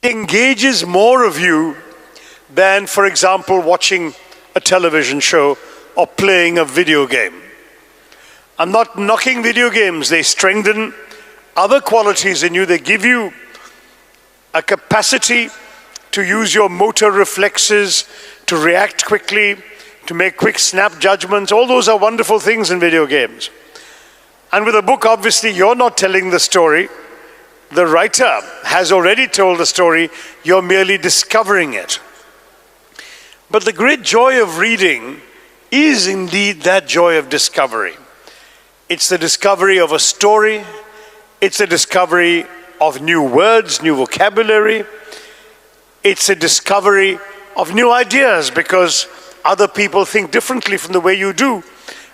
engages more of you than, for example, watching a television show or playing a video game. I'm not knocking video games. They strengthen other qualities in you. They give you a capacity to use your motor reflexes, to react quickly, to make quick snap judgments. All those are wonderful things in video games. And with a book, obviously, you're not telling the story. The writer has already told the story. You're merely discovering it. But the great joy of reading is indeed that joy of discovery. It's the discovery of a story. It's the discovery of new words, new vocabulary. It's a discovery of new ideas, because other people think differently from the way you do.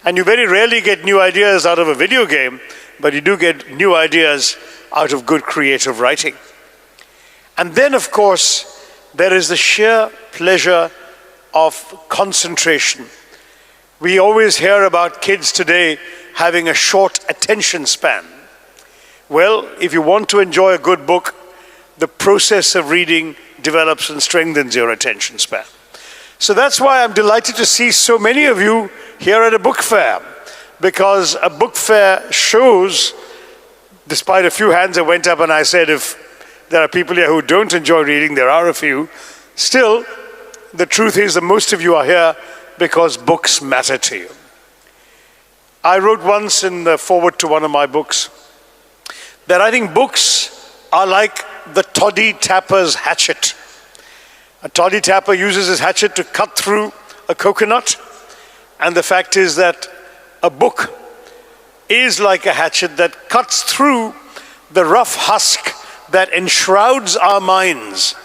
And you very rarely get new ideas out of a video game, but you do get new ideas out of good creative writing. And then, of course, there is the sheer pleasure of concentration. We always hear about kids today having a short attention span. Well, if you want to enjoy a good book, the process of reading develops and strengthens your attention span. So that's why I'm delighted to see so many of you here at a book fair, because a book fair shows, despite a few hands that went up and I said if there are people here who don't enjoy reading, there are a few, still the truth is that most of you are here because books matter to you. I wrote once in the foreword to one of my books that I think books are like the toddy tapper's hatchet. A toddy tapper uses his hatchet to cut through a coconut, and the fact is that a book is like a hatchet that cuts through the rough husk that enshrouds our minds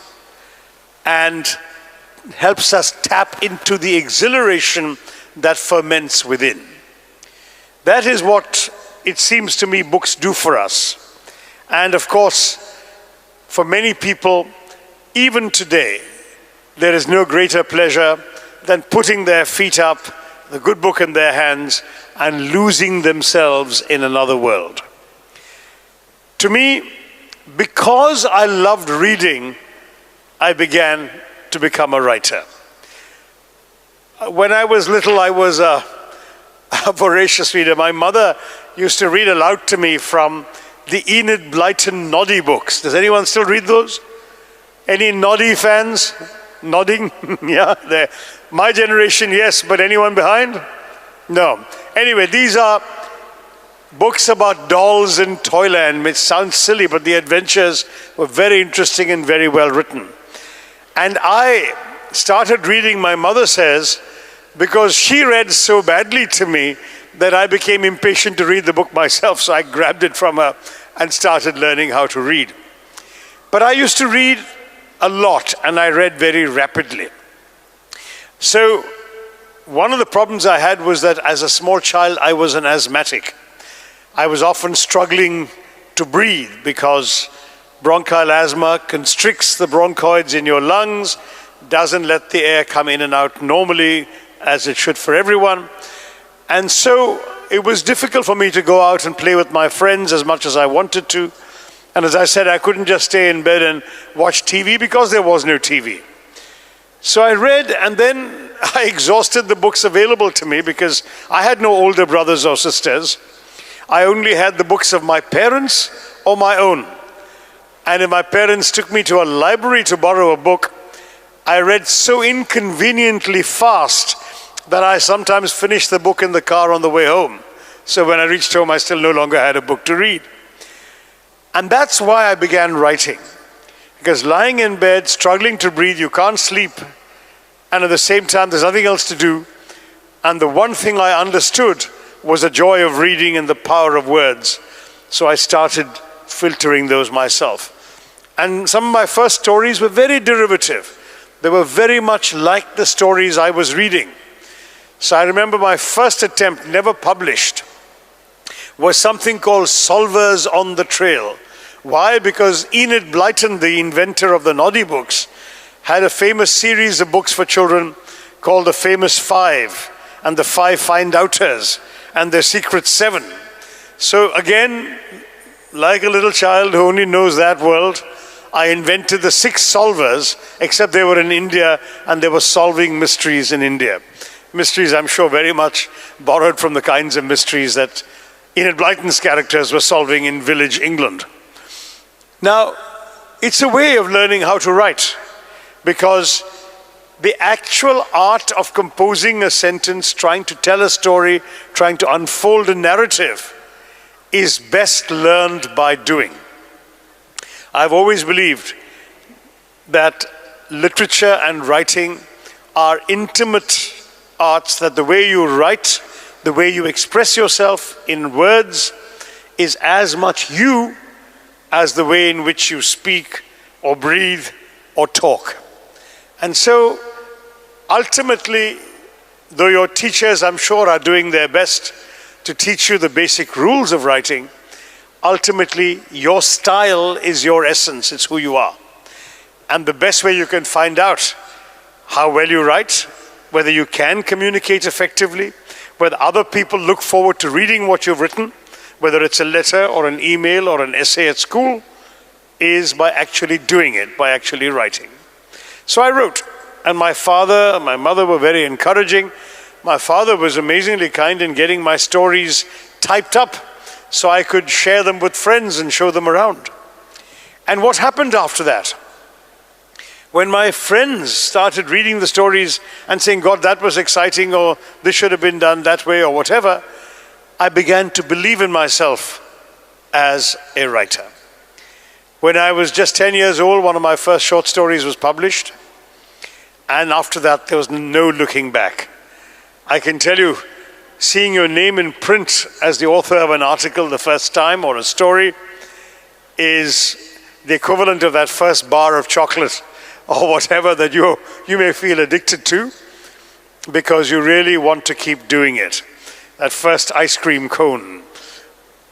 and helps us tap into the exhilaration that ferments within. That is what it seems to me books do for us. And of course, for many people, even today, there is no greater pleasure than putting their feet up, the good book in their hands, and losing themselves in another world. To me, because I loved reading, I began to become a writer. When I was little, I was a voracious reader. My mother used to read aloud to me from the Enid Blyton Noddy books. Does anyone still read those? Any Noddy fans? Nodding? Yeah, there. My generation, yes, but anyone behind? No. Anyway, these are books about dolls in Toyland. It sounds silly, but the adventures were very interesting and very well written. And I started reading, my mother says, because she read so badly to me that I became impatient to read the book myself, so I grabbed it from her and started learning how to read. But I used to read a lot, and I read very rapidly. So one of the problems I had was that as a small child, I was an asthmatic. I was often struggling to breathe because bronchial asthma constricts the bronchoids in your lungs, doesn't let the air come in and out normally as it should for everyone. And so it was difficult for me to go out and play with my friends as much as I wanted to. And as I said, I couldn't just stay in bed and watch TV because there was no TV. So I read, and then I exhausted the books available to me because I had no older brothers or sisters. I only had the books of my parents or my own. And if my parents took me to a library to borrow a book, I read so inconveniently fast that I sometimes finished the book in the car on the way home. So when I reached home, I still no longer had a book to read. And that's why I began writing. Because lying in bed, struggling to breathe, you can't sleep, and at the same time, there's nothing else to do. And the one thing I understood was the joy of reading and the power of words. So I started filtering those myself. And some of my first stories were very derivative. They were very much like the stories I was reading. So I remember my first attempt, never published, was something called Solvers on the Trail. Why? Because Enid Blyton, the inventor of the Noddy books, had a famous series of books for children called The Famous Five and The Five Find-Outers and The Secret Seven. So again, like a little child who only knows that world, I invented the 6 solvers, except they were in India and they were solving mysteries in India. Mysteries, I'm sure, very much borrowed from the kinds of mysteries that Enid Blyton's characters were solving in village England. Now, it's a way of learning how to write, because the actual art of composing a sentence, trying to tell a story, trying to unfold a narrative, is best learned by doing. I've always believed that literature and writing are intimate arts, that the way you write, the way you express yourself in words is as much you as the way in which you speak or breathe or talk. And so ultimately, though your teachers, I'm sure, are doing their best to teach you the basic rules of writing, ultimately your style is your essence, it's who you are. And the best way you can find out how well you write, whether you can communicate effectively, whether other people look forward to reading what you've written, whether it's a letter or an email or an essay at school, is by actually doing it, by actually writing. So I wrote, and my father and my mother were very encouraging. My father was amazingly kind in getting my stories typed up so I could share them with friends and show them around. And what happened after that? When my friends started reading the stories and saying, God, that was exciting, or this should have been done that way, or whatever, I began to believe in myself as a writer. When I was just 10 years old, one of my first short stories was published. And after that, there was no looking back. I can tell you, seeing your name in print as the author of an article the first time, or a story, is the equivalent of that first bar of chocolate or whatever that you may feel addicted to, because you really want to keep doing it. That first ice cream cone,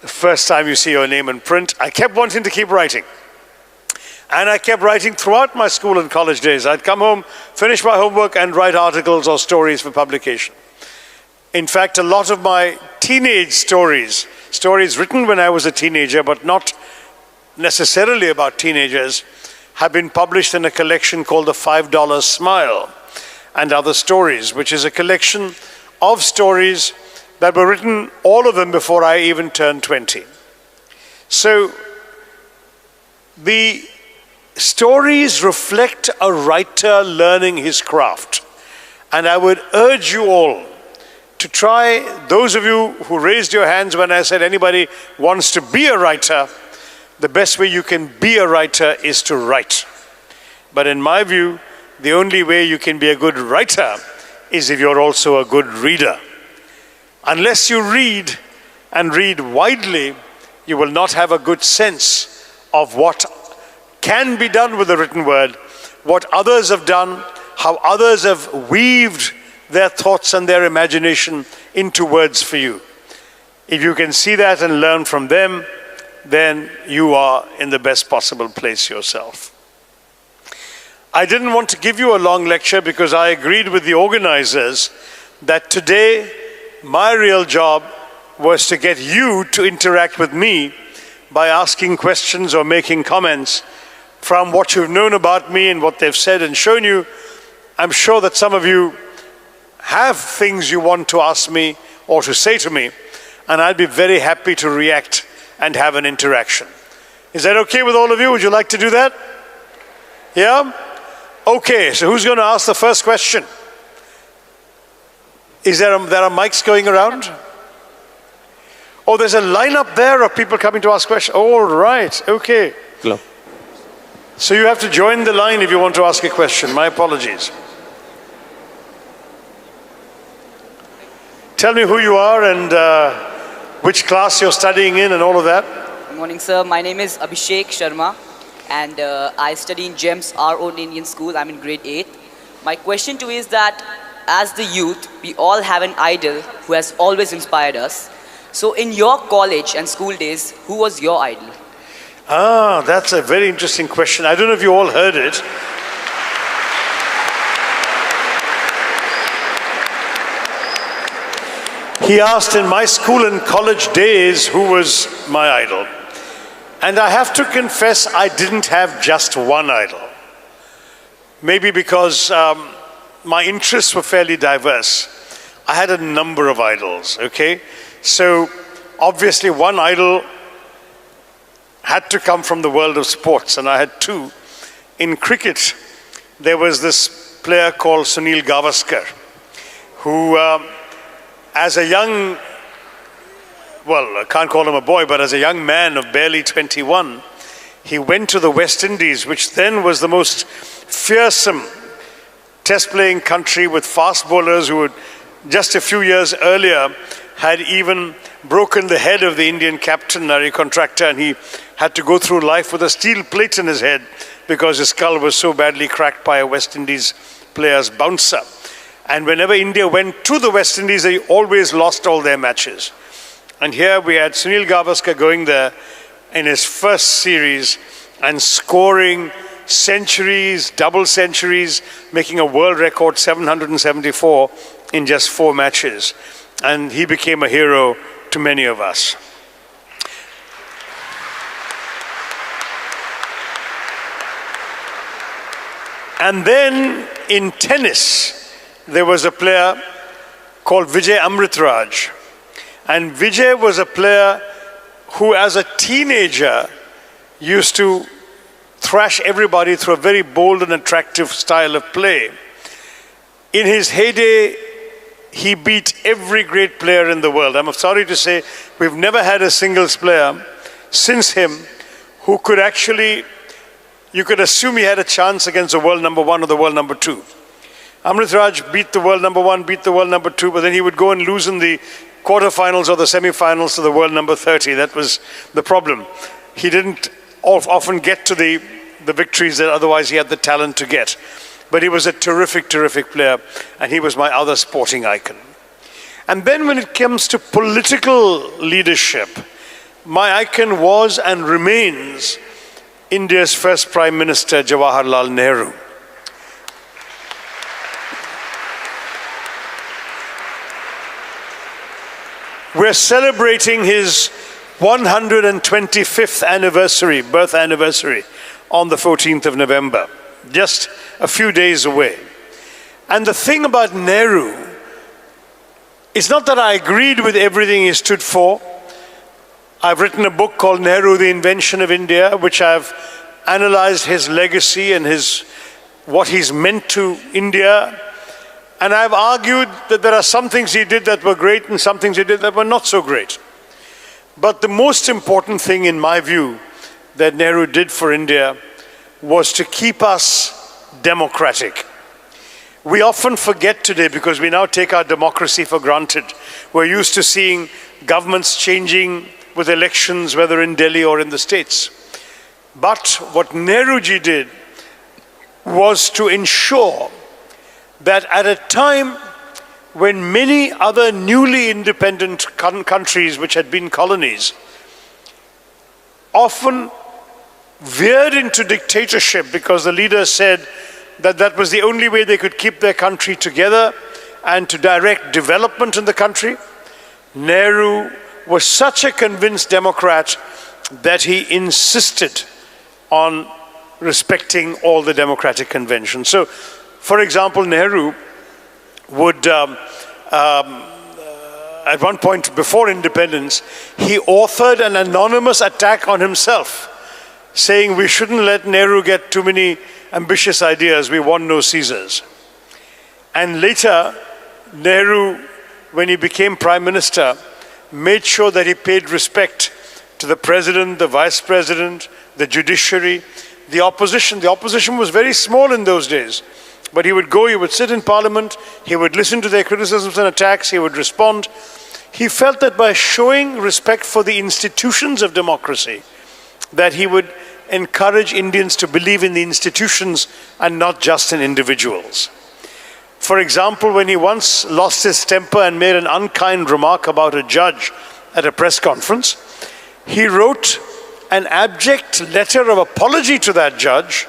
the first time you see your name in print. I kept wanting to keep writing. And I kept writing throughout my school and college days. I'd come home, finish my homework, and write articles or stories for publication. In fact, a lot of my teenage stories written when I was a teenager, but not necessarily about teenagers, have been published in a collection called the $5 Smile and Other Stories, which is a collection of stories that were written, all of them, before I even turned 20. So the stories reflect a writer learning his craft. And I would urge you all to try, those of you who raised your hands when I said anybody wants to be a writer, the best way you can be a writer is to write. But in my view, the only way you can be a good writer is if you're also a good reader. Unless you read, and read widely, you will not have a good sense of what can be done with the written word, what others have done, how others have weaved their thoughts and their imagination into words for you. If you can see that and learn from them, then you are in the best possible place yourself. I didn't want to give you a long lecture because I agreed with the organizers that today my real job was to get you to interact with me by asking questions or making comments from what you've known about me and what they've said and shown you. I'm sure that some of you have things you want to ask me or to say to me, and I'd be very happy to react and have an interaction. Is that okay with all of you? Would you like to do that? Yeah? Okay, so who's going to ask the first question? There are mics going around? Oh, there's a line up there of people coming to ask questions. All right, okay. Hello. So you have to join the line if you want to ask a question. My apologies. Tell me who you are and which class you're studying in and all of that. Good morning, sir. My name is Abhishek Sharma, and I study in GEMS, our own Indian school. I'm in grade 8. My question to you is that as the youth, we all have an idol who has always inspired us. So in your college and school days, who was your idol? Ah, that's a very interesting question. I don't know if you all heard it. He asked in my school and college days who was my idol. And I have to confess, I didn't have just one idol. Maybe because my interests were fairly diverse. I had a number of idols, okay? So obviously one idol had to come from the world of sports, and I had two. In cricket, there was this player called Sunil Gavaskar, who as a young, well, I can't call him a boy, but as a young man of barely 21, he went to the West Indies, which then was the most fearsome test-playing country, with fast bowlers who would, just a few years earlier, had even broken the head of the Indian captain, Nari Contractor, and he had to go through life with a steel plate in his head because his skull was so badly cracked by a West Indies player's bouncer. And whenever India went to the West Indies, they always lost all their matches. And here we had Sunil Gavaskar going there in his first series and scoring centuries, double centuries, making a world record 774 in just 4 matches. And he became a hero to many of us. And then in tennis, there was a player called Vijay Amritraj. And Vijay was a player who, as a teenager, used to thrash everybody through a very bold and attractive style of play. In his heyday, he beat every great player in the world. I'm sorry to say, we've never had a singles player since him who could actually, you could assume he had a chance against the world number 1 or the world number 2. Amritraj beat the world number 1, beat the world number 2, but then he would go and lose in the quarterfinals or the semifinals to the world number 30. That was the problem. He didn't often get to the victories that otherwise he had the talent to get. But he was a terrific, terrific player, and he was my other sporting icon. And then when it comes to political leadership, my icon was and remains India's first Prime Minister, Jawaharlal Nehru. We're celebrating his 125th anniversary, birth anniversary, on the 14th of November, just a few days away. And the thing about Nehru is not that I agreed with everything he stood for. I've written a book called Nehru, the Invention of India, which I've analyzed his legacy and what he's meant to India. And I've argued that there are some things he did that were great and some things he did that were not so great. But the most important thing, in my view, that Nehru did for India was to keep us democratic. We often forget today, because we now take our democracy for granted. We're used to seeing governments changing with elections, whether in Delhi or in the States. But what Nehruji did was to ensure that at a time when many other newly independent countries which had been colonies often veered into dictatorship because the leaders said that that was the only way they could keep their country together and to direct development in the country, Nehru was such a convinced democrat that he insisted on respecting all the democratic conventions. So, for example, Nehru would, at one point before independence, he authored an anonymous attack on himself, saying we shouldn't let Nehru get too many ambitious ideas, we want no Caesars. And later, Nehru, when he became Prime Minister, made sure that he paid respect to the President, the Vice President, the judiciary, the opposition. The opposition was very small in those days. But he would go, he would sit in Parliament, he would listen to their criticisms and attacks, he would respond. He felt that by showing respect for the institutions of democracy, that he would encourage Indians to believe in the institutions and not just in individuals. For example, when he once lost his temper and made an unkind remark about a judge at a press conference, he wrote an abject letter of apology to that judge,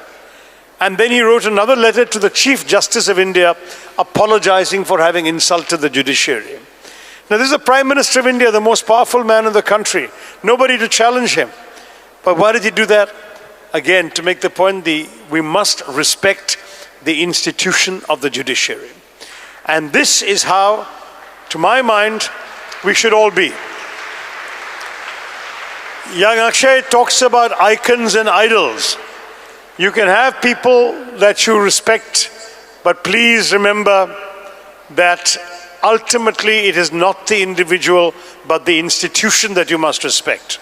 and then he wrote another letter to the Chief Justice of India apologizing for having insulted the judiciary. Now, this is the Prime Minister of India, the most powerful man in the country. Nobody to challenge him. But why did he do that? Again, to make the point, we must respect the institution of the judiciary. And this is how, to my mind, we should all be. Young Akshay talks about icons and idols. You can have people that you respect, but please remember that ultimately it is not the individual, but the institution that you must respect.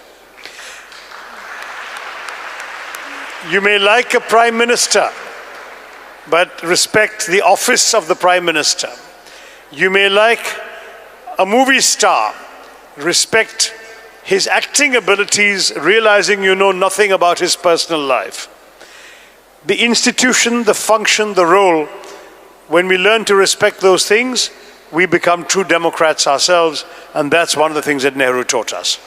You may like a prime minister, but respect the office of the prime minister. You may like a movie star, respect his acting abilities, realizing you know nothing about his personal life. The institution, the function, the role, when we learn to respect those things, we become true democrats ourselves, and that's one of the things that Nehru taught us.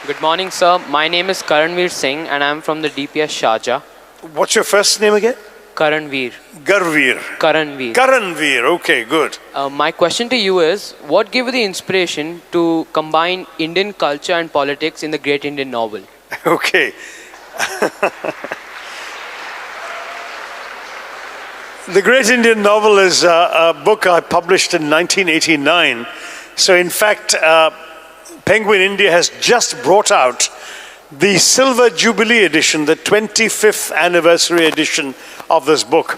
Good morning, sir. My name is Karanveer Singh and I'm from the DPS Sharja. What's your first name again? Karanveer. Garveer. Karanveer. Karanveer, okay, good. My question to you is, what gave you the inspiration to combine Indian culture and politics in the Great Indian Novel? Okay. The Great Indian Novel is a book I published in 1989. So in fact, Penguin India has just brought out the Silver Jubilee edition, the 25th anniversary edition of this book,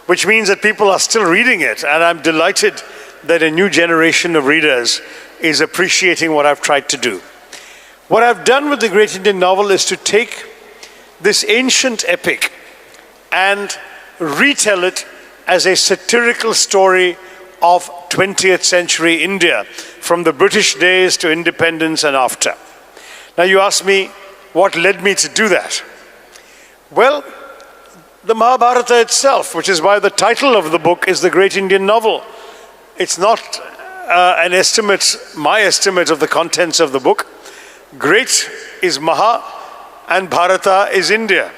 which means that people are still reading it. And I'm delighted that a new generation of readers is appreciating what I've tried to do. What I've done with the Great Indian Novel is to take this ancient epic and retell it as a satirical story of 20th century India, from the British days to independence and after. Now you ask me, what led me to do that? Well, the Mahabharata itself, which is why the title of the book is The Great Indian Novel. It's not an estimate, my estimate of the contents of the book. Great is Maha and Bharata is India.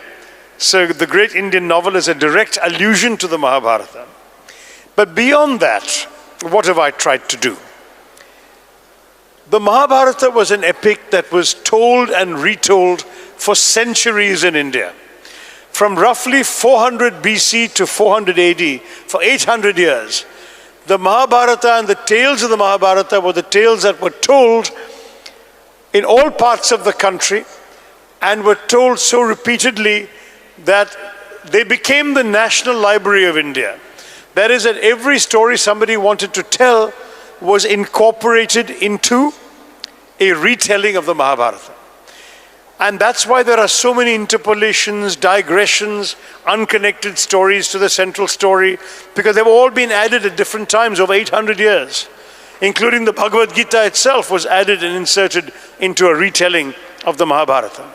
So the Great Indian Novel is a direct allusion to the Mahabharata. But beyond that, what have I tried to do? The Mahabharata was an epic that was told and retold for centuries in India. From roughly 400 BC to 400 AD, for 800 years, the Mahabharata and the tales of the Mahabharata were the tales that were told in all parts of the country and were told so repeatedly that they became the National Library of India. That is, that every story somebody wanted to tell was incorporated into a retelling of the Mahabharata. And that's why there are so many interpolations, digressions, unconnected stories to the central story, because they've all been added at different times over 800 years, including the Bhagavad Gita itself was added and inserted into a retelling of the Mahabharata.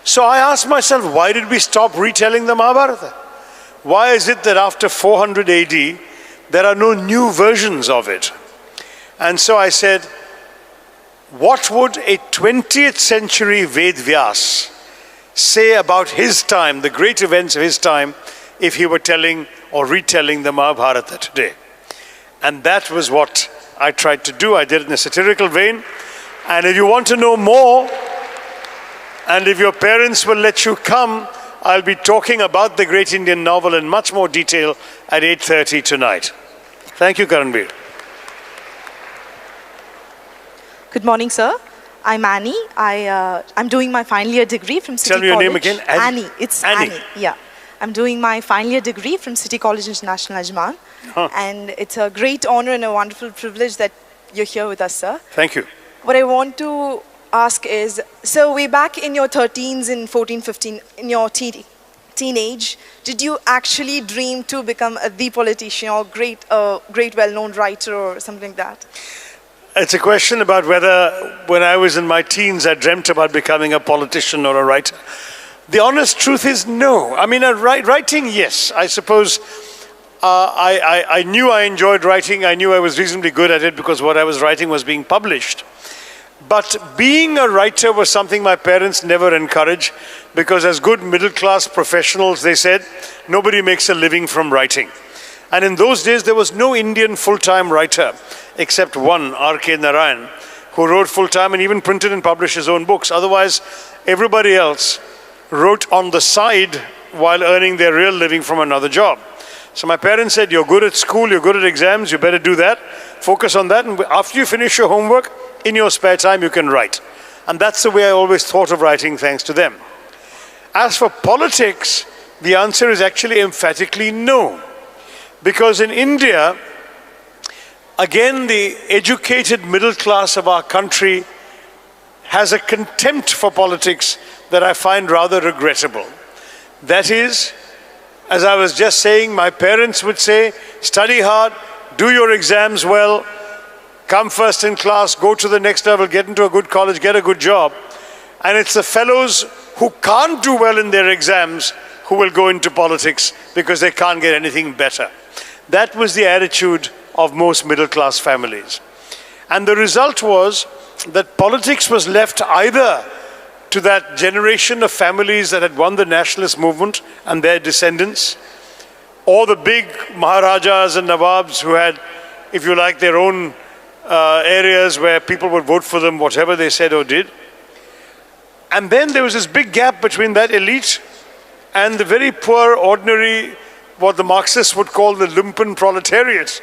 So I asked myself, why did we stop retelling the Mahabharata? Why is it that after 400 AD, there are no new versions of it? And so I said, what would a 20th century Ved Vyas say about his time, the great events of his time, if he were telling or retelling the Mahabharata today? And that was what I tried to do. I did it in a satirical vein. And if you want to know more, and if your parents will let you come, I'll be talking about the Great Indian Novel in much more detail at 8:30 tonight. Thank you, Karanveer. Good morning, sir. I'm Annie. I'm doing my final year degree from City College. Tell me your name again. Annie. It's Annie. Yeah. I'm doing my final year degree from City College International Ajman. And it's a great honor and a wonderful privilege that you're here with us, sir. Thank you. What I want to ask is, so way back in your 13s and 14, 15, in your teenage, did you actually dream to become the politician or great well-known writer or something like that? It's a question about whether when I was in my teens I dreamt about becoming a politician or a writer. The honest truth is no. I mean, writing, yes. I suppose I knew I enjoyed writing. I knew I was reasonably good at it because what I was writing was being published. But being a writer was something my parents never encouraged, because as good middle-class professionals, they said, nobody makes a living from writing. And in those days, there was no Indian full-time writer except one, R.K. Narayan, who wrote full-time and even printed and published his own books. Otherwise, everybody else wrote on the side while earning their real living from another job. So my parents said, you're good at school, you're good at exams, you better do that, focus on that, and after you finish your homework, in your spare time you can write. And that's the way I always thought of writing, thanks to them. As for politics, the answer is actually emphatically no. Because in India, again, the educated middle class of our country has a contempt for politics that I find rather regrettable. That is, as I was just saying, my parents would say, study hard, do your exams well, come first in class, go to the next level, get into a good college, get a good job. And it's the fellows who can't do well in their exams who will go into politics because they can't get anything better. That was the attitude of most middle class families. And the result was that politics was left either to that generation of families that had won the nationalist movement and their descendants, or the big Maharajas and Nawabs who had, if you like, their own areas where people would vote for them, whatever they said or did. And then there was this big gap between that elite and the very poor, ordinary, what the Marxists would call the lumpen proletariat,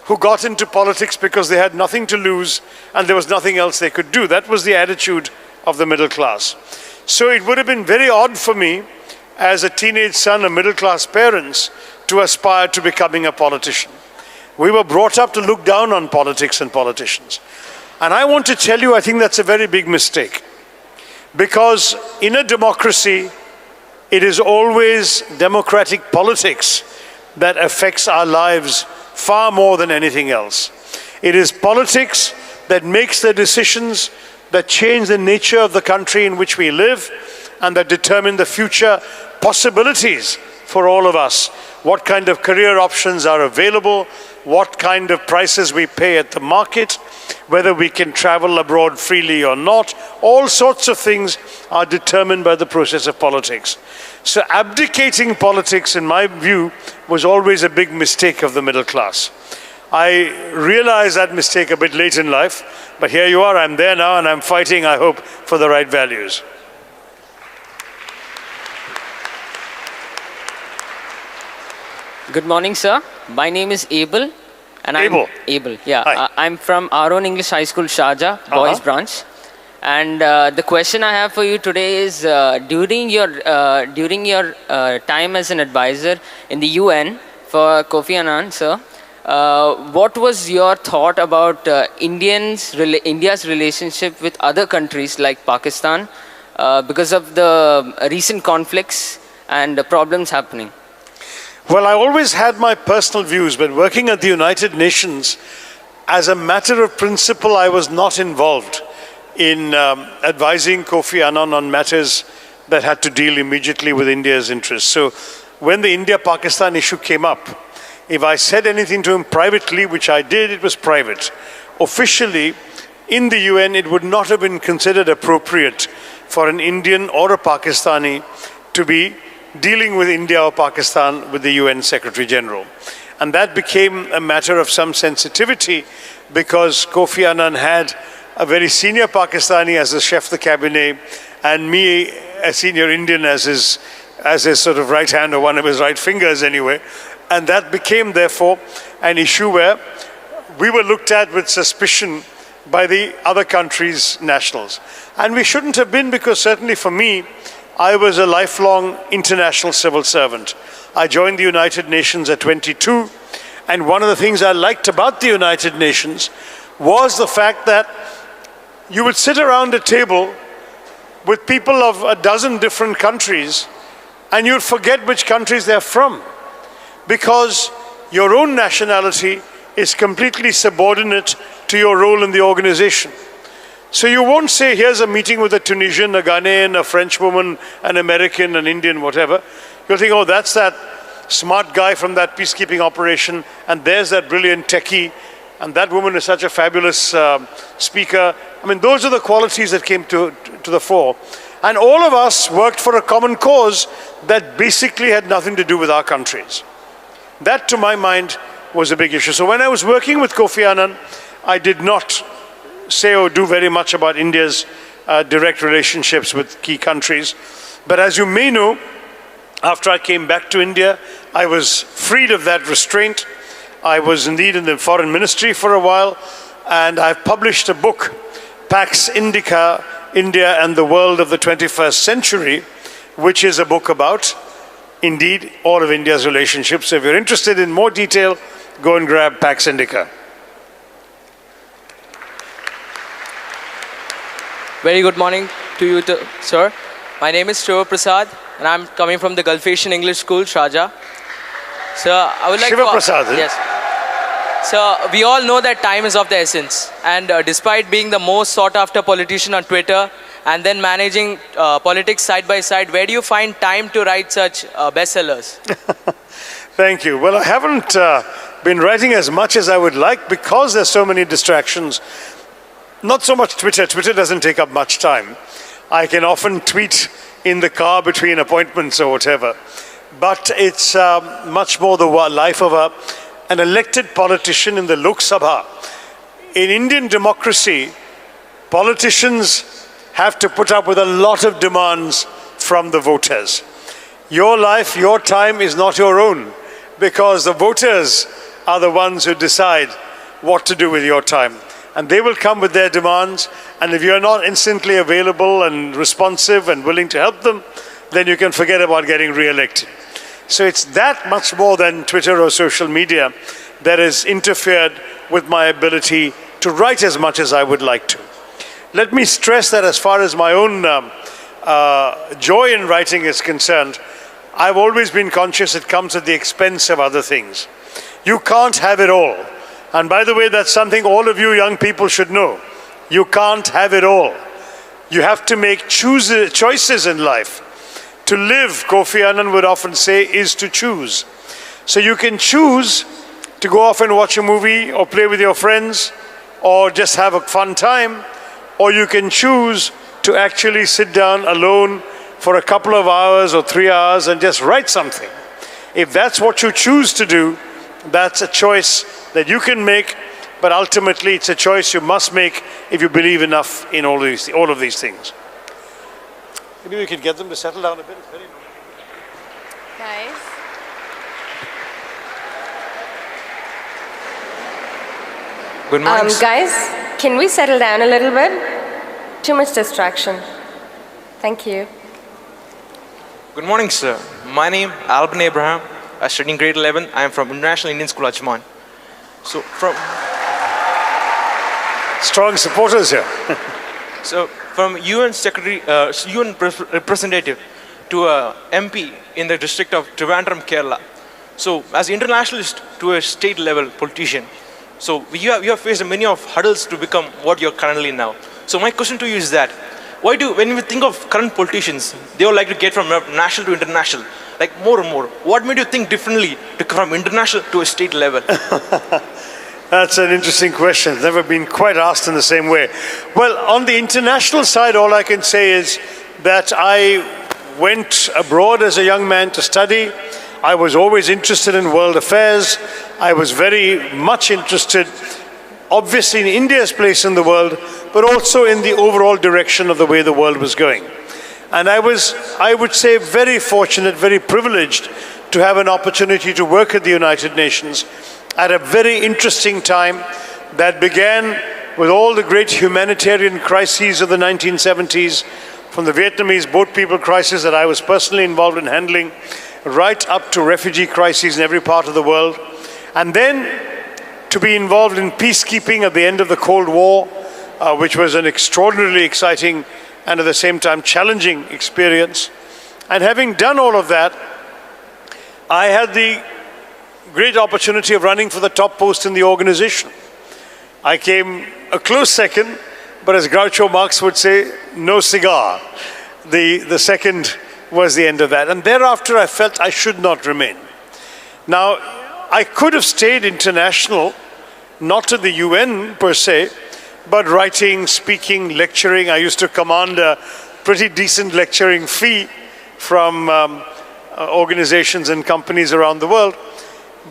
who got into politics because they had nothing to lose and there was nothing else they could do. That was the attitude of the middle class. So it would have been very odd for me, as a teenage son of middle class parents, to aspire to becoming a politician. We were brought up to look down on politics and politicians. And I want to tell you, I think that's a very big mistake. Because in a democracy, it is always democratic politics that affects our lives far more than anything else. It is politics that makes the decisions that change the nature of the country in which we live and that determine the future possibilities for all of us. What kind of career options are available, what kind of prices we pay at the market, whether we can travel abroad freely or not. All sorts of things are determined by the process of politics. So abdicating politics, in my view, was always a big mistake of the middle class. I realized that mistake a bit late in life, but here you are, I'm there now, and I'm fighting, I hope, for the right values. Good morning, sir. My name is Abel. And Abel. Abel, yeah. Hi. I'm from our own English high school, Sharja, boys branch. And the question I have for you today is, during your time as an advisor in the UN for Kofi Annan, sir, what was your thought about India's relationship with other countries like Pakistan because of the recent conflicts and the problems happening? Well, I always had my personal views, but working at the United Nations, as a matter of principle, I was not involved in advising Kofi Annan on matters that had to deal immediately with India's interests. So when the India-Pakistan issue came up, if I said anything to him privately, which I did, it was private. Officially, in the UN, it would not have been considered appropriate for an Indian or a Pakistani to be dealing with India or Pakistan with the UN Secretary General. And that became a matter of some sensitivity because Kofi Annan had a very senior Pakistani as the chef de cabinet and me, a senior Indian, as his sort of right hand or one of his right fingers anyway. And that became, therefore, an issue where we were looked at with suspicion by the other countries' nationals. And we shouldn't have been, because certainly for me, I was a lifelong international civil servant. I joined the United Nations at 22, and one of the things I liked about the United Nations was the fact that you would sit around a table with people of a dozen different countries, and you'd forget which countries they're from, because your own nationality is completely subordinate to your role in the organization. So you won't say, here's a meeting with a Tunisian, a Ghanaian, a French woman, an American, an Indian, whatever. You'll think, oh, that's that smart guy from that peacekeeping operation, and there's that brilliant techie, and that woman is such a fabulous speaker. I mean, those are the qualities that came to the fore. And all of us worked for a common cause that basically had nothing to do with our countries. That, to my mind, was a big issue. So when I was working with Kofi Annan, I did not say or do very much about India's direct relationships with key countries. But as you may know, after I came back to India, I was freed of that restraint. I was indeed in the foreign ministry for a while, and I've published a book, Pax Indica, India and the World of the 21st Century, which is a book about, indeed, all of India's relationships. So if you're interested in more detail, go and grab Pax Indica. Very good morning to you, sir. My name is Shiva Prasad, and I'm coming from the Gulf Asian English School, Sharja. So I would like Shiva Prasad, yes. So we all know that time is of the essence, and despite being the most sought-after politician on Twitter and then managing politics side by side, where do you find time to write such bestsellers? Thank you. Well, I haven't been writing as much as I would like because there's so many distractions. Not so much Twitter. Twitter doesn't take up much time. I can often tweet in the car between appointments or whatever. But it's much more the life of an elected politician in the Lok Sabha. In Indian democracy, politicians have to put up with a lot of demands from the voters. Your life, your time is not your own, because the voters are the ones who decide what to do with your time. And they will come with their demands, and if you're not instantly available and responsive and willing to help them, then you can forget about getting re-elected. So it's that much more than Twitter or social media that has interfered with my ability to write as much as I would like to. Let me stress that as far as my own joy in writing is concerned, I've always been conscious it comes at the expense of other things. You can't have it all. And by the way, that's something all of you young people should know. You can't have it all. You have to make choices in life. To live, Kofi Annan would often say, is to choose. So you can choose to go off and watch a movie or play with your friends or just have a fun time, or you can choose to actually sit down alone for a couple of hours or 3 hours and just write something. If that's what you choose to do, that's a choice that you can make, but ultimately it's a choice you must make if you believe enough in all of these things. Maybe we could get them to settle down a bit. It's very noisy. Guys. Good morning. Guys, can we settle down a little bit? Too much distraction. Thank you. Good morning, sir. My name is Alban Abraham. I study in grade 11. I am from International Indian School, Ajman. So from Strong supporters here. So from UN secretary, UN representative to a MP in the district of Trivandrum, Kerala. So as internationalist to a state level politician, so you have faced many of hurdles to become what you're currently now. So my question to you is that, when we think of current politicians, they all like to get from national to international, like more and more. What made you think differently to come from international to a state level? That's an interesting question. It's never been quite asked in the same way. Well, on the international side, all I can say is that I went abroad as a young man to study. I was always interested in world affairs. I was very much interested, obviously, in India's place in the world, but also in the overall direction of the way the world was going. And I was, I would say, very fortunate, very privileged to have an opportunity to work at the United Nations at a very interesting time that began with all the great humanitarian crises of the 1970s, from the Vietnamese boat people crisis that I was personally involved in handling, right up to refugee crises in every part of the world. And then to be involved in peacekeeping at the end of the Cold War, which was an extraordinarily exciting and at the same time challenging experience. And having done all of that, I had the great opportunity of running for the top post in the organization. I came a close second, but as Groucho Marx would say, no cigar. The second was the end of that. And thereafter I felt I should not remain. Now, I could have stayed international, not to the UN per se, but writing, speaking, lecturing. I used to command a pretty decent lecturing fee from organizations and companies around the world.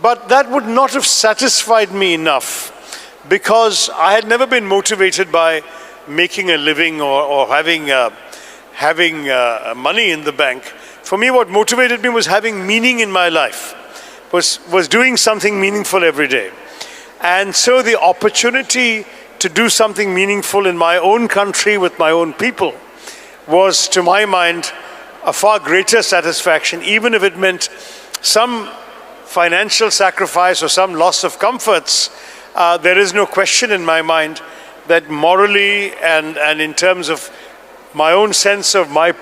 But that would not have satisfied me enough because I had never been motivated by making a living or having money in the bank. For me, what motivated me was having meaning in my life, was doing something meaningful every day. And so the opportunity to do something meaningful in my own country with my own people was, to my mind, a far greater satisfaction, even if it meant some financial sacrifice or some loss of comforts. There is no question in my mind that morally and in terms of my own sense of my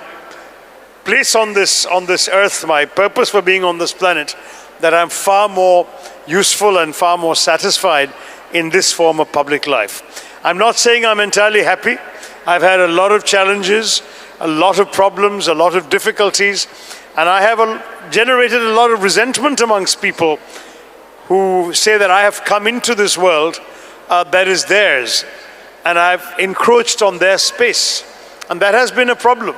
place on this earth, my purpose for being on this planet, that I'm far more useful and far more satisfied in this form of public life. I'm not saying I'm entirely happy. I've had a lot of challenges, a lot of problems, a lot of difficulties, and I have generated a lot of resentment amongst people who say that I have come into this world that is theirs, and I've encroached on their space, and that has been a problem.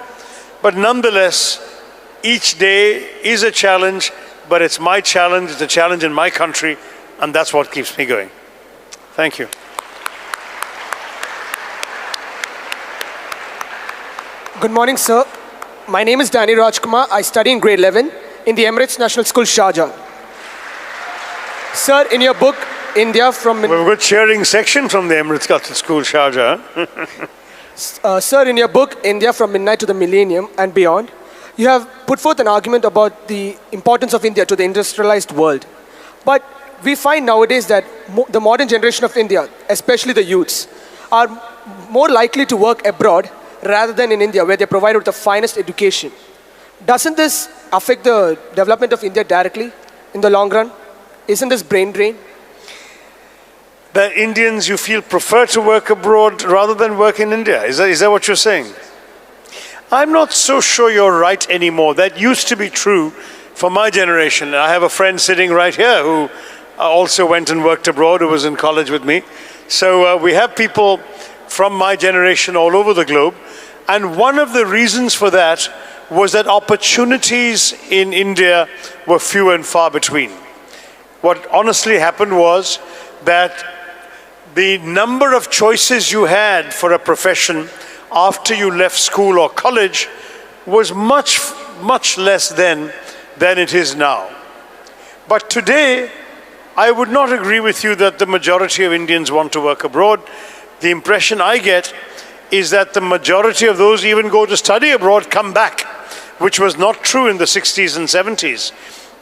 But nonetheless, each day is a challenge, but it's my challenge, it's a challenge in my country, and that's what keeps me going. Thank you. Good morning, sir. My name is Danny Rajkumar. I study in grade 11 in the Emirates National School, Sharja. Sir, in your book, India from... We've got cheering section from the Emirates National School, Sharja. Sir, in your book, India from Midnight to the Millennium and Beyond, you have put forth an argument about the importance of India to the industrialized world. But we find nowadays that the modern generation of India, especially the youths, are more likely to work abroad rather than in India, where they're provided with the finest education. Doesn't this affect the development of India directly in the long run? Isn't this brain drain? That Indians, you feel, prefer to work abroad rather than work in India. Is that what you're saying? I'm not so sure you're right anymore. That used to be true for my generation. I have a friend sitting right here who also went and worked abroad, who was in college with me. So we have people from my generation all over the globe. And one of the reasons for that was that opportunities in India were few and far between. What honestly happened was that the number of choices you had for a profession after you left school or college was much, much less then than it is now. But today, I would not agree with you that the majority of Indians want to work abroad. The impression I get is that the majority of those who even go to study abroad come back, which was not true in the 60s and 70s,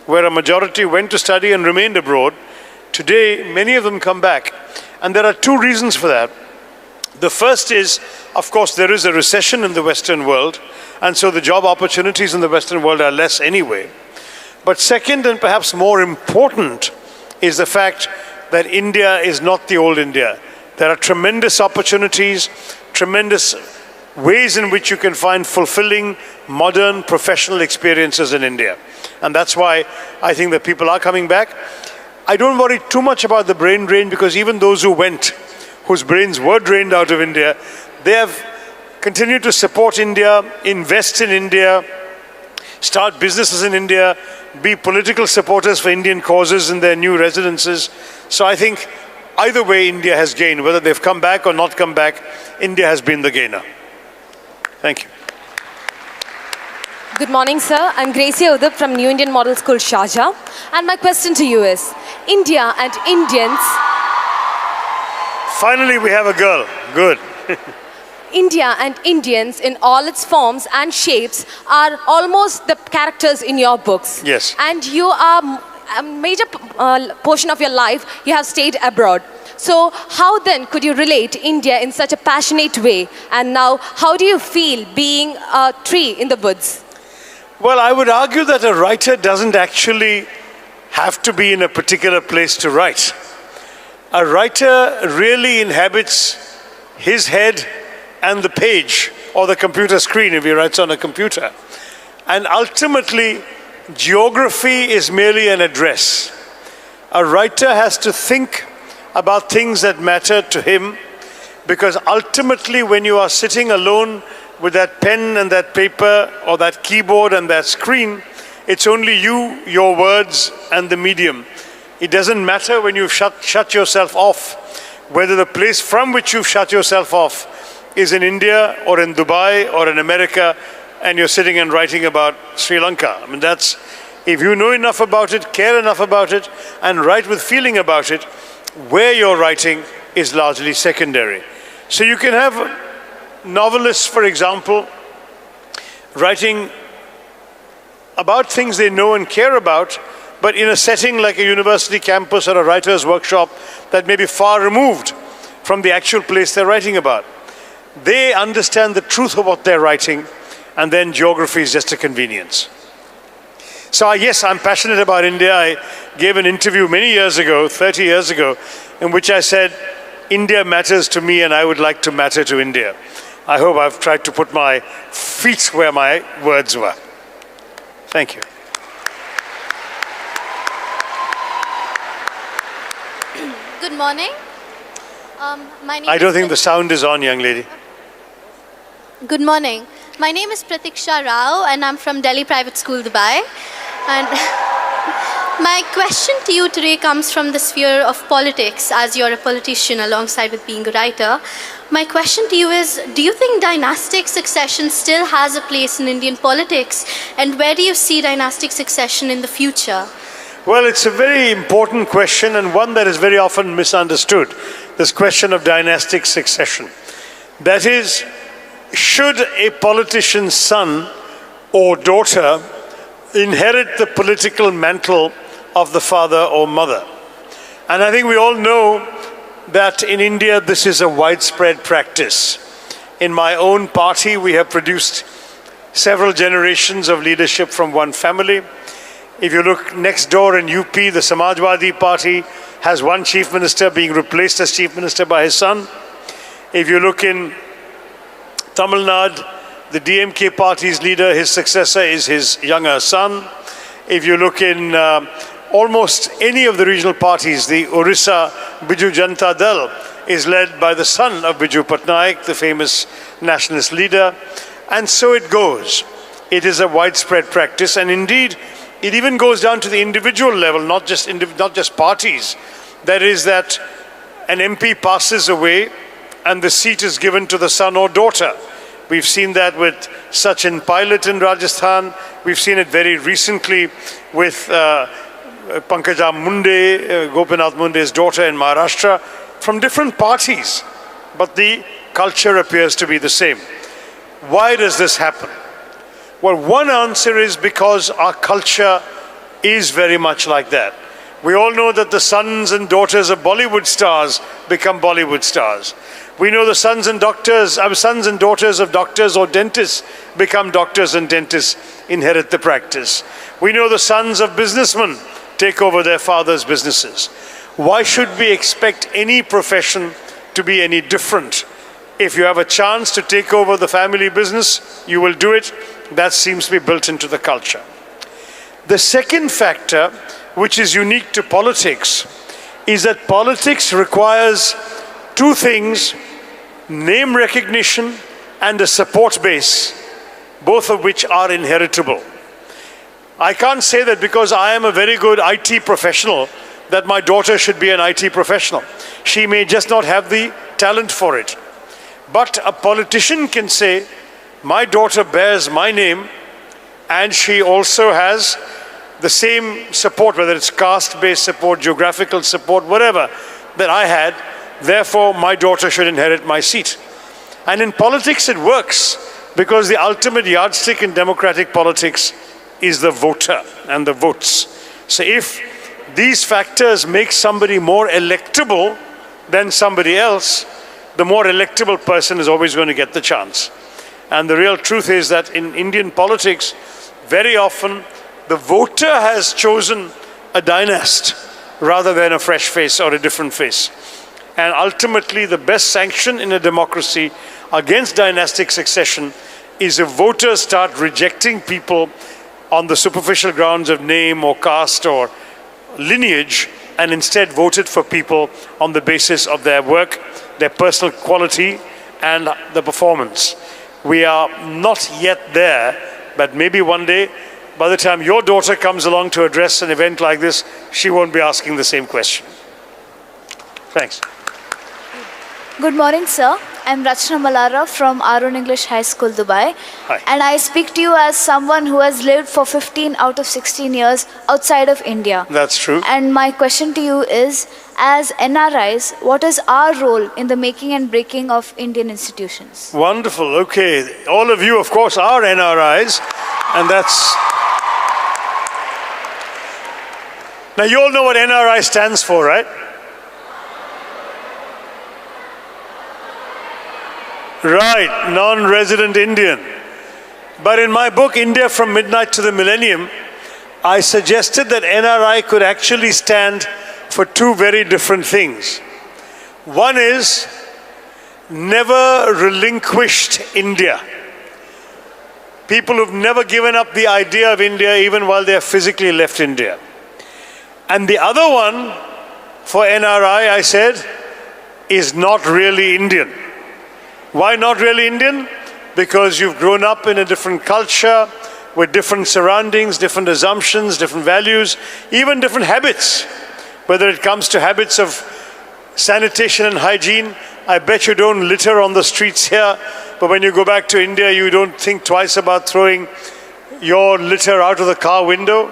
where a majority went to study and remained abroad. Today, many of them come back. And there are two reasons for that. The first is, of course, there is a recession in the Western world, and so the job opportunities in the Western world are less anyway. But second, and perhaps more important, is the fact that India is not the old India. There are tremendous opportunities, tremendous ways in which you can find fulfilling, modern, professional experiences in India. And that's why I think that people are coming back. I don't worry too much about the brain drain, because even those who went, whose brains were drained out of India, they have continued to support India, invest in India, start businesses in India, be political supporters for Indian causes in their new residences. So I think either way India has gained. Whether they've come back or not come back, India has been the gainer. Thank you. Good morning, sir. I'm Gracie Udhup from New Indian Model School, Sharjah. And my question to you is, India and Indians... Finally, we have a girl. Good. India and Indians in all its forms and shapes are almost the characters in your books. Yes. And you are a major portion of your life, you have stayed abroad. So how then could you relate India in such a passionate way? And now, how do you feel being a tree in the woods? Well, I would argue that a writer doesn't actually have to be in a particular place to write. A writer really inhabits his head and the page, or the computer screen if he writes on a computer. And ultimately, geography is merely an address. A writer has to think about things that matter to him, because ultimately when you are sitting alone with that pen and that paper or that keyboard and that screen, it's only you, your words and the medium. It doesn't matter when you've shut yourself off whether the place from which you've shut yourself off is in India or in Dubai or in America, and you're sitting and writing about Sri Lanka. I mean, that's, if you know enough about it, care enough about it, and write with feeling about it, where you're writing is largely secondary. So you can have novelists, for example, writing about things they know and care about, but in a setting like a university campus or a writer's workshop that may be far removed from the actual place they're writing about. They understand the truth of what they're writing, and then geography is just a convenience. So yes, I'm passionate about India. I gave an interview many years ago, 30 years ago, in which I said, India matters to me and I would like to matter to India. I hope I've tried to put my feet where my words were. Thank you. Good morning. I don't think the sound is on, young lady. Good morning. My name is Pratiksha Rao and I'm from Delhi Private School, Dubai. And my question to you today comes from the sphere of politics, as you're a politician alongside with being a writer. My question to you is, do you think dynastic succession still has a place in Indian politics? And where do you see dynastic succession in the future? Well, it's a very important question and one that is very often misunderstood. This question of dynastic succession. That is, should a politician's son or daughter inherit the political mantle of the father or mother? And I think we all know that in India this is a widespread practice. In my own party we have produced several generations of leadership from one family. If you look next door in UP, the Samajwadi Party has one chief minister being replaced as chief minister by his son. If you look in Tamil Nadu, the DMK party's leader, his successor is his younger son. If you look in almost any of the regional parties, the Orissa Biju Janata Dal is led by the son of Biju Patnaik, the famous nationalist leader. And so it goes. It is a widespread practice, and indeed, it even goes down to the individual level, not just parties. That is that an MP passes away and the seat is given to the son or daughter. We've seen that with Sachin Pilot in Rajasthan. We've seen it very recently with Pankaja Munde, Gopinath Munde's daughter in Maharashtra, from different parties. But the culture appears to be the same. Why does this happen? Well, one answer is because our culture is very much like that. We all know that the sons and daughters of Bollywood stars become Bollywood stars. We know the sons and daughters of doctors or dentists become doctors and dentists, inherit the practice. We know the sons of businessmen take over their father's businesses. Why should we expect any profession to be any different? If you have a chance to take over the family business, you will do it. That seems to be built into the culture. The second factor, which is unique to politics, is that politics requires two things: name recognition and a support base, both of which are inheritable. I can't say that because I am a very good IT professional that my daughter should be an IT professional. She may just not have the talent for it. But a politician can say, my daughter bears my name and she also has the same support, whether it's caste-based support, geographical support, whatever, that I had. Therefore, my daughter should inherit my seat. And in politics it works, because the ultimate yardstick in democratic politics is the voter and the votes. So if these factors make somebody more electable than somebody else, the more electable person is always going to get the chance. And the real truth is that in Indian politics, very often the voter has chosen a dynast rather than a fresh face or a different face. And ultimately, the best sanction in a democracy against dynastic succession is if voters start rejecting people on the superficial grounds of name or caste or lineage, and instead voted for people on the basis of their work, their personal quality, and the performance. We are not yet there, but maybe one day, by the time your daughter comes along to address an event like this, she won't be asking the same question. Thanks. Good morning, sir. I'm Rachna Malara from Arun English High School, Dubai. Hi. And I speak to you as someone who has lived for 15 out of 16 years outside of India. That's true. And my question to you is, as NRIs, what is our role in the making and breaking of Indian institutions? Wonderful. Okay. All of you, of course, are NRIs. And that's... Now, you all know what NRI stands for, right? Right, non-resident Indian. But in my book, India from Midnight to the Millennium, I suggested that NRI could actually stand for two very different things. One is never relinquished India. People who've never given up the idea of India even while they have physically left India. And the other one for NRI, I said, is not really Indian. Why not really Indian? Because you've grown up in a different culture, with different surroundings, different assumptions, different values, even different habits. Whether it comes to habits of sanitation and hygiene, I bet you don't litter on the streets here, but when you go back to India, you don't think twice about throwing your litter out of the car window.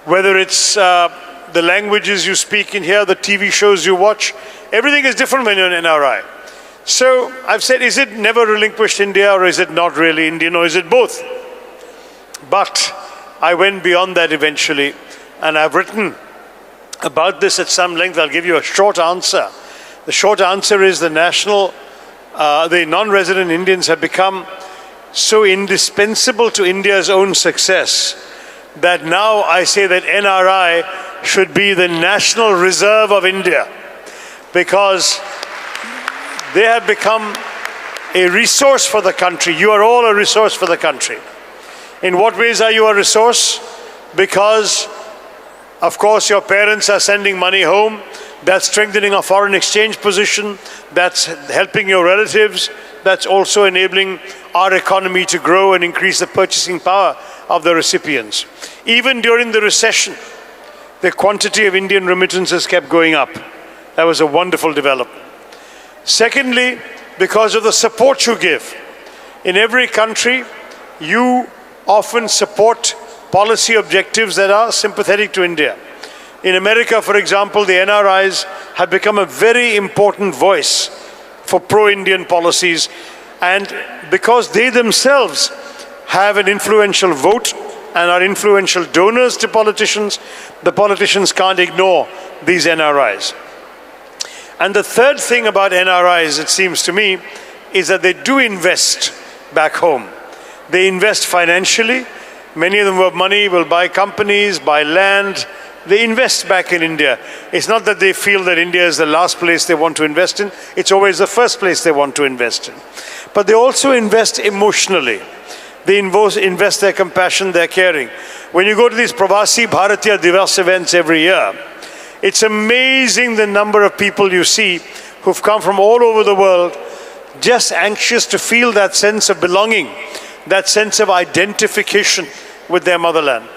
Whether it's the languages you speak in here, the TV shows you watch, everything is different when you're in NRI. So I've said, is it never relinquished India, or is it not really Indian, or is it both? But I went beyond that eventually, and I've written about this at some length. I'll give you a short answer. The short answer is the non-resident Indians have become so indispensable to India's own success that now I say that NRI should be the national reserve of India, because they have become a resource for the country. You are all a resource for the country. In what ways are you a resource? Because, of course, your parents are sending money home. That's strengthening our foreign exchange position. That's helping your relatives. That's also enabling our economy to grow and increase the purchasing power of the recipients. Even during the recession, the quantity of Indian remittances kept going up. That was a wonderful development. Secondly, because of the support you give. In every country, you often support policy objectives that are sympathetic to India. In America, for example, the NRIs have become a very important voice for pro-Indian policies, and because they themselves have an influential vote and are influential donors to politicians, the politicians can't ignore these NRIs. And the third thing about NRIs, it seems to me, is that they do invest back home. They invest financially. Many of them who have money will buy companies, buy land. They invest back in India. It's not that they feel that India is the last place they want to invest in. It's always the first place they want to invest in. But they also invest emotionally. They invest their compassion, their caring. When you go to these Pravasi Bharatiya Divas events every year, it's amazing the number of people you see who've come from all over the world, just anxious to feel that sense of belonging, that sense of identification with their motherland.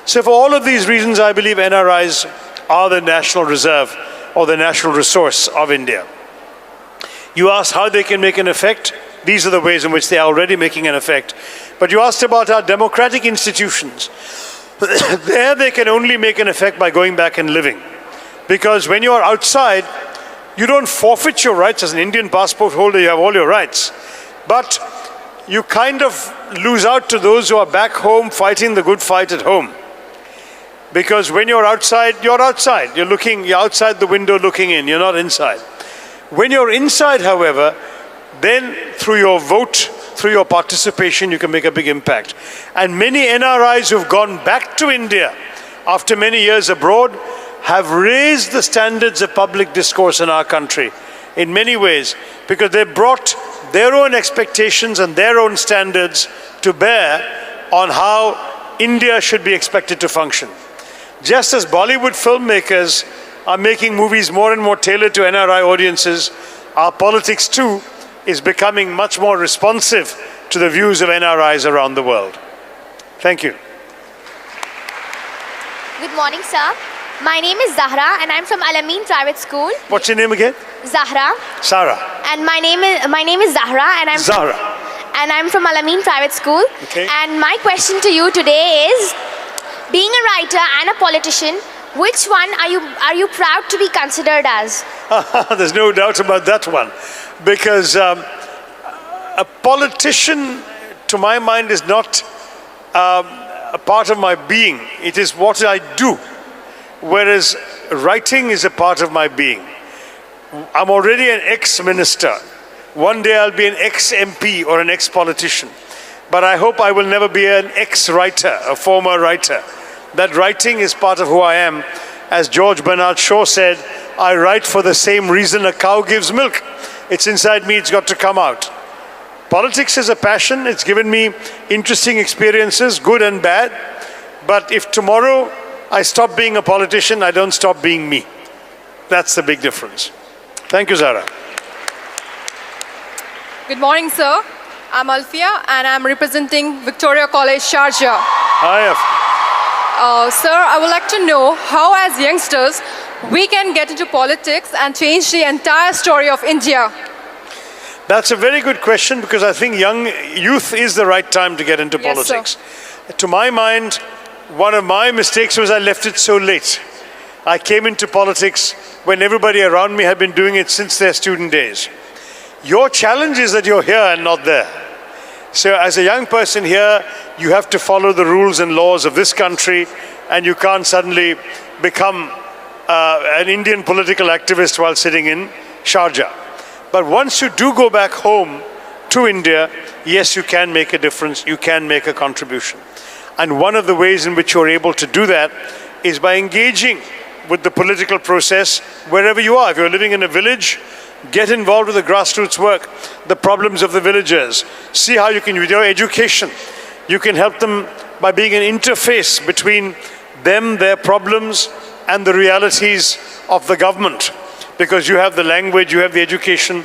So for all of these reasons, I believe NRIs are the national reserve or the national resource of India. You asked how they can make an effect. These are the ways in which they are already making an effect. But you asked about our democratic institutions. There they can only make an effect by going back and living. Because when you are outside, you don't forfeit your rights. As an Indian passport holder, you have all your rights. But you kind of lose out to those who are back home fighting the good fight at home. Because when you're outside, you're outside. You're outside the window looking in, you're not inside. When you're inside, however, then through your vote, through your participation, you can make a big impact. And many NRIs who've gone back to India after many years abroad have raised the standards of public discourse in our country in many ways, because they brought their own expectations and their own standards to bear on how India should be expected to function. Just as Bollywood filmmakers are making movies more and more tailored to NRI audiences, our politics too is becoming much more responsive to the views of NRIs around the world. Thank you. Good morning, sir. My name is Zahra and I'm from Al-Amin Private School. What's your name again? Zahra. Sarah. And my name is Zahra, and Zahra. I'm from Al-Amin Private School. Okay. And my question to you today is, being a writer and a politician, which one are you proud to be considered as? There's no doubt about that one, because a politician, to my mind, is not a part of my being. It is what I do, whereas writing is a part of my being. I'm already an ex-minister. One day I'll be an ex-MP or an ex-politician. But I hope I will never be an ex-writer, a former writer. That writing is part of who I am. As George Bernard Shaw said, I write for the same reason a cow gives milk. It's inside me, it's got to come out. Politics is a passion. It's given me interesting experiences, good and bad. But if tomorrow I stop being a politician, I don't stop being me. That's the big difference. Thank you, Zara. Good morning, sir. I'm Alfia, and I'm representing Victoria College, Sharja. Hi, Sir, I would like to know how, as youngsters, we can get into politics and change the entire story of India. That's a very good question, because I think youth is the right time to get into Yes, politics. To my mind, one of my mistakes was I left it so late. I came into politics when everybody around me had been doing it since their student days. Your challenge is that you're here and not there. So as a young person here, you have to follow the rules and laws of this country, and you can't suddenly become an Indian political activist while sitting in Sharjah. But once you do go back home to India, yes, you can make a difference, you can make a contribution. And one of the ways in which you're able to do that is by engaging with the political process wherever you are. If you're living in a village, get involved with the grassroots work, the problems of the villagers. See how you can, with your education, you can help them by being an interface between them, their problems, and the realities of the government. Because you have the language, you have the education.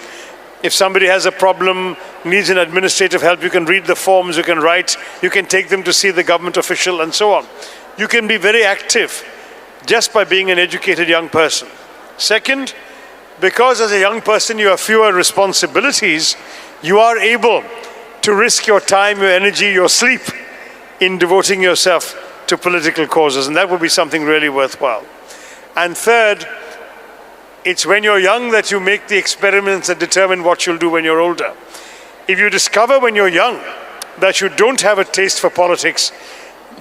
If somebody has a problem, needs an administrative help, you can read the forms, you can write, you can take them to see the government official, and so on. You can be very active just by being an educated young person. Second, because as a young person you have fewer responsibilities, you are able to risk your time, your energy, your sleep in devoting yourself to political causes, and that would be something really worthwhile. And third, it's when you're young that you make the experiments that determine what you'll do when you're older. If you discover when you're young that you don't have a taste for politics,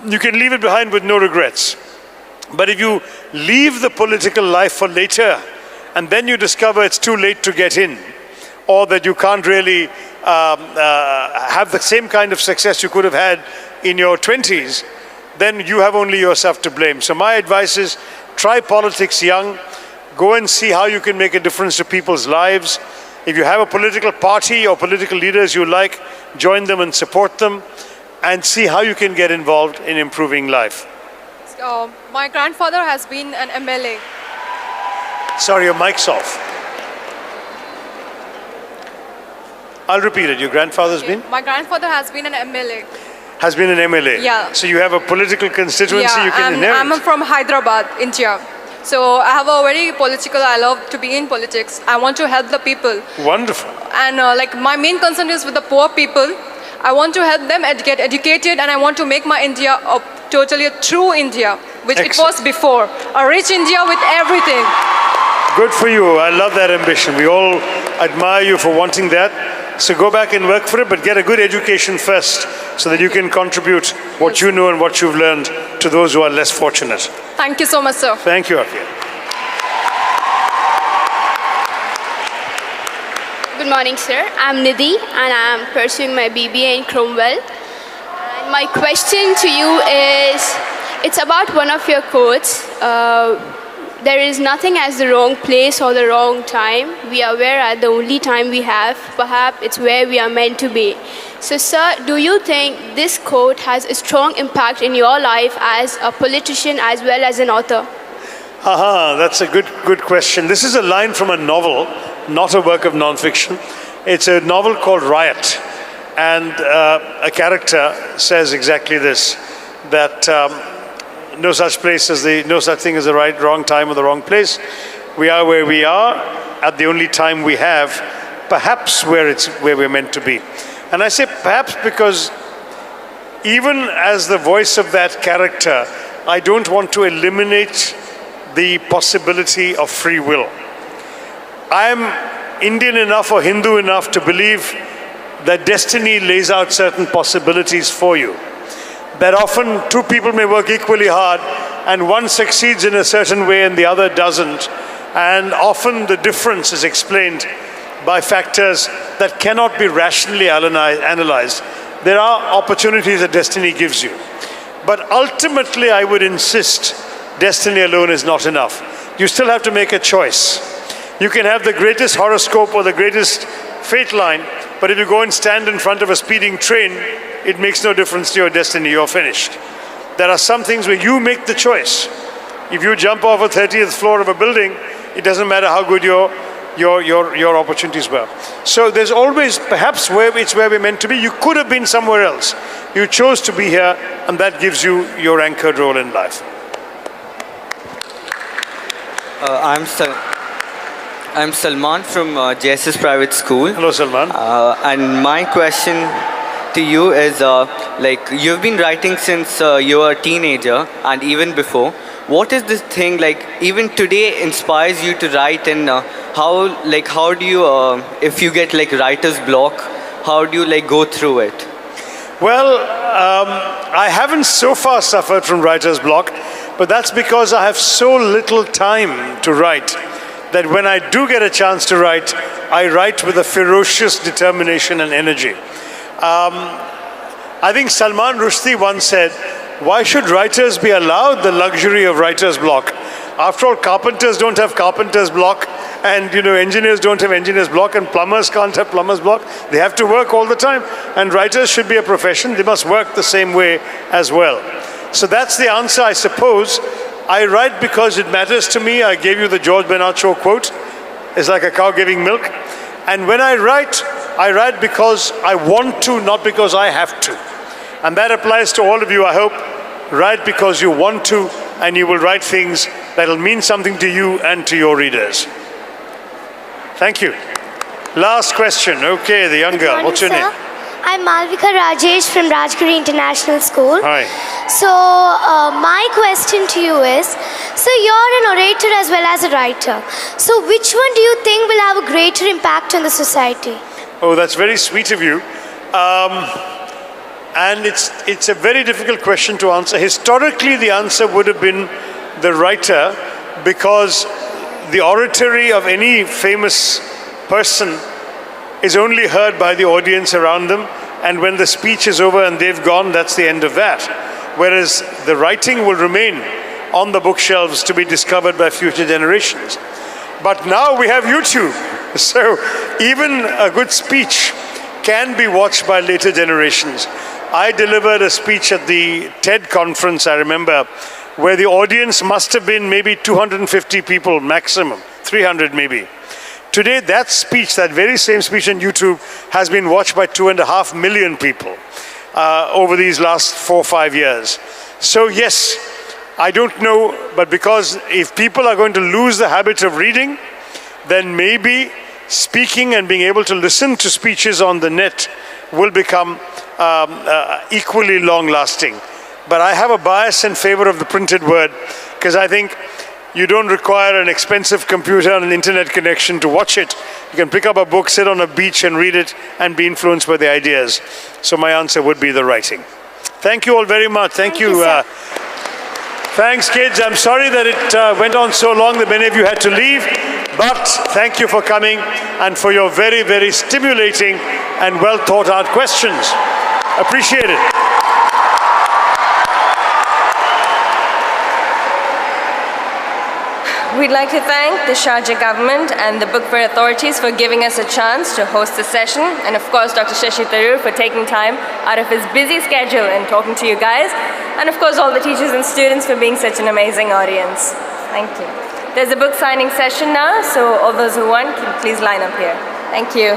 you can leave it behind with no regrets. But if you leave the political life for later, and then you discover it's too late to get in, or that you can't really have the same kind of success you could have had in your 20s, then you have only yourself to blame. So my advice is, try politics young, go and see how you can make a difference to people's lives. If you have a political party or political leaders you like, join them and support them, and see how you can get involved in improving life. My grandfather has been an MLA. Sorry, your mic's off. I'll repeat it. Your grandfather's been? My grandfather has been an MLA. Has been an MLA? Yeah. So you have a political constituency you can inherit? I'm from Hyderabad, India. So I have a very political, I love to be in politics. I want to help the people. Wonderful. And like my main concern is with the poor people. I want to help them get educated, and I want to make my India totally a true India, which Excellent. It was before. A rich India with everything. Good for you. I love that ambition. We all admire you for wanting that. So go back and work for it, but get a good education first so that you can contribute what you know and what you've learned to those who are less fortunate. Thank you so much, sir. Thank you, Afia. Good morning, sir. I'm Nidhi, and I'm pursuing my BBA in Cromwell. And my question to you is, it's about one of your quotes. There is nothing as the wrong place or the wrong time. We are where at the only time we have. Perhaps it's where we are meant to be. So, sir, do you think this quote has a strong impact in your life as a politician as well as an author? That's a good question. This is a line from a novel, not a work of non-fiction. It's a novel called Riot. And a character says exactly this, that no such thing as the wrong time or the wrong place. we are where we are at the only time we have, perhaps where we're meant to be. And I say perhaps because even as the voice of that character, I don't want to eliminate the possibility of free will. I'm Indian enough or Hindu enough to believe that destiny lays out certain possibilities for you. That often two people may work equally hard and one succeeds in a certain way and the other doesn't. And often the difference is explained by factors that cannot be rationally analyzed. There are opportunities that destiny gives you. But ultimately, I would insist destiny alone is not enough. You still have to make a choice. You can have the greatest horoscope or the greatest fate line, but if you go and stand in front of a speeding train, it makes no difference to your destiny. You're finished. There are some things where you make the choice. If you jump off a 30th floor of a building, it doesn't matter how good your opportunities were. So there's always, perhaps it's where we're meant to be. You could have been somewhere else. You chose to be here, and that gives you your anchored role in life. I'm Salman from JSS Private School. Hello, Salman. And my question to you is, like, you've been writing since you were a teenager and even before. What is this thing, like, even today inspires you to write, and how do you, if you get like writer's block, how do you like go through it? Well, I haven't so far suffered from writer's block, but that's because I have so little time to write that when I do get a chance to write, I write with a ferocious determination and energy. I think Salman Rushdie once said, why should writers be allowed the luxury of writer's block? After all, carpenters don't have carpenter's block, and engineers don't have engineer's block, and plumbers can't have plumber's block. They have to work all the time, and writers should be a profession. They must work the same way as well. So that's the answer, I suppose. I write because it matters to me. I gave you the George Bernard Shaw quote. It's like a cow giving milk. And when I write because I want to, not because I have to. And that applies to all of you, I hope. Write because you want to, and you will write things that will mean something to you and to your readers. Thank you. Last question. Okay, the young girl. What's your name? I'm Malvika Rajesh from Rajgiri International School. Hi. So my question to you is, so you're an orator as well as a writer. So which one do you think will have a greater impact on the society? Oh, that's very sweet of you. And it's a very difficult question to answer. Historically, the answer would have been the writer, because the oratory of any famous person is only heard by the audience around them, and when the speech is over and they've gone, that's the end of that. Whereas the writing will remain on the bookshelves to be discovered by future generations. But now we have YouTube, so even a good speech can be watched by later generations. I delivered a speech at the TED conference, I remember, where the audience must have been maybe 250 people maximum, 300 maybe. Today, that speech, that very same speech on YouTube, has been watched by 2.5 million people over these last 4 or 5 years. So yes, I don't know, but because if people are going to lose the habit of reading, then maybe speaking and being able to listen to speeches on the net will become equally long-lasting. But I have a bias in favor of the printed word, because I think you don't require an expensive computer and an internet connection to watch it. You can pick up a book, sit on a beach and read it and be influenced by the ideas. So my answer would be the writing. Thank you all very much. Thank you. Thanks, kids. I'm sorry that it went on so long that many of you had to leave. But thank you for coming and for your very, very stimulating and well thought out questions. Appreciate it. We'd like to thank the Sharja government and the Book Fair authorities for giving us a chance to host the session, and of course Dr. Shasi Tharoor for taking time out of his busy schedule and talking to you guys, and of course all the teachers and students for being such an amazing audience. Thank you. There's a book signing session now, so all those who want can please line up here. Thank you.